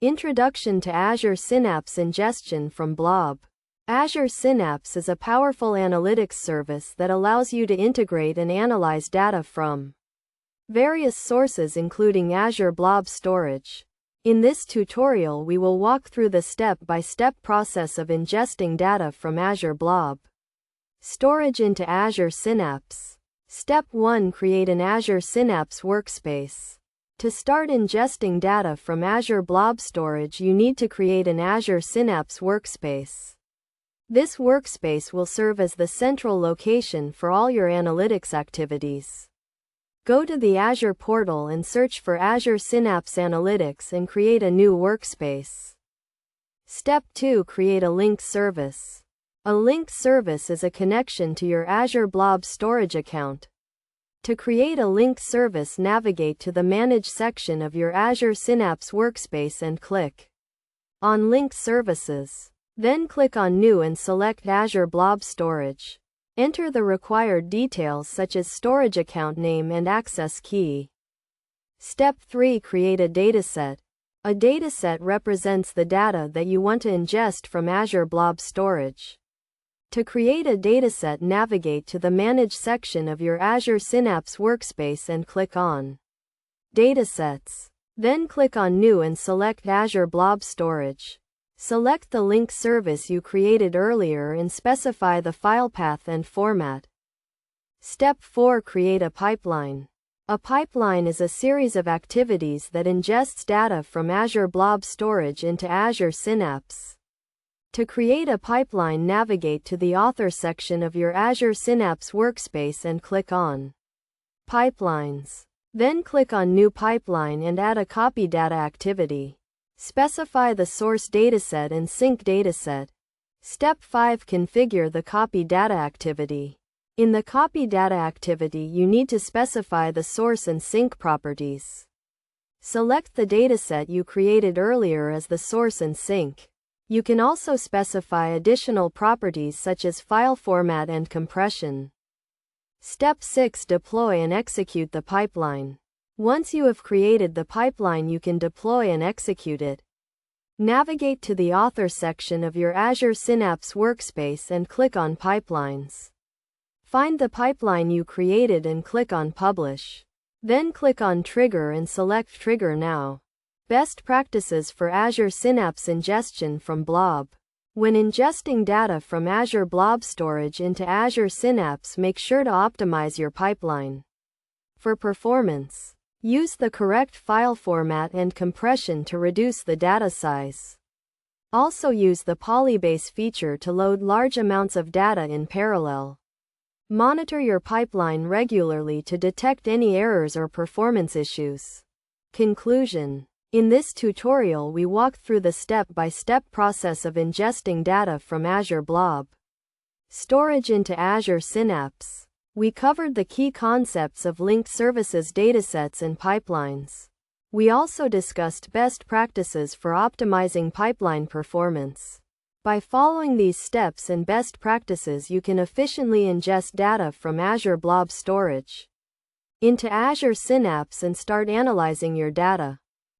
Introduction to Azure Synapse Ingestion from Blob. Azure Synapse is a powerful analytics service that allows you to integrate and analyze data from various sources including Azure Blob storage. In this tutorial we will walk through the step-by-step process of ingesting data from Azure Blob storage into Azure Synapse. Step 1. Create an Azure Synapse workspace. To start ingesting data from Azure Blob storage, you need to create an Azure Synapse workspace. This workspace will serve as the central location for all your analytics activities. Go to the Azure portal and search for Azure Synapse Analytics and create a new workspace. Step 2. Create a linked service. A linked service is a connection to your Azure Blob storage account. To create a linked service, navigate to the Manage section of your Azure Synapse workspace and click on Linked Services. Then click on New and select Azure Blob Storage. Enter the required details such as storage account name and access key. Step 3. Create a dataset. A dataset represents the data that you want to ingest from Azure Blob storage. To create a dataset, navigate to the Manage section of your Azure Synapse workspace and click on Datasets. Then click on New and select Azure Blob Storage. Select the link service you created earlier and specify the file path and format. Step 4. Create a pipeline. A pipeline is a series of activities that ingests data from Azure Blob storage into Azure Synapse. To create a pipeline, navigate to the Author section of your Azure Synapse workspace and click on Pipelines. Then click on New Pipeline and add a Copy Data activity. Specify the source dataset and sync dataset. Step 5. Configure the Copy Data activity. In the Copy Data activity, you need to specify the source and sync properties. Select the dataset you created earlier as the source and sync. You can also specify additional properties such as file format and compression. Step 6. Deploy and execute the pipeline. Once you have created the pipeline, you can deploy and execute it. Navigate to the Author section of your Azure Synapse workspace and click on Pipelines. Find the pipeline you created and click on Publish. Then click on Trigger and select Trigger Now. Best practices for Azure Synapse ingestion from Blob. When ingesting data from Azure Blob storage into Azure Synapse, make sure to optimize your pipeline. For performance, use the correct file format and compression to reduce the data size. Also use the polybase feature to load large amounts of data in parallel. Monitor your pipeline regularly to detect any errors or performance issues. Conclusion. In this tutorial we walked through the step-by-step process of ingesting data from Azure Blob storage into Azure Synapse. We covered the key concepts of linked services, datasets, and pipelines. We also discussed best practices for optimizing pipeline performance. By following these steps and best practices, you can efficiently ingest data from Azure Blob storage into Azure Synapse and start analyzing your data.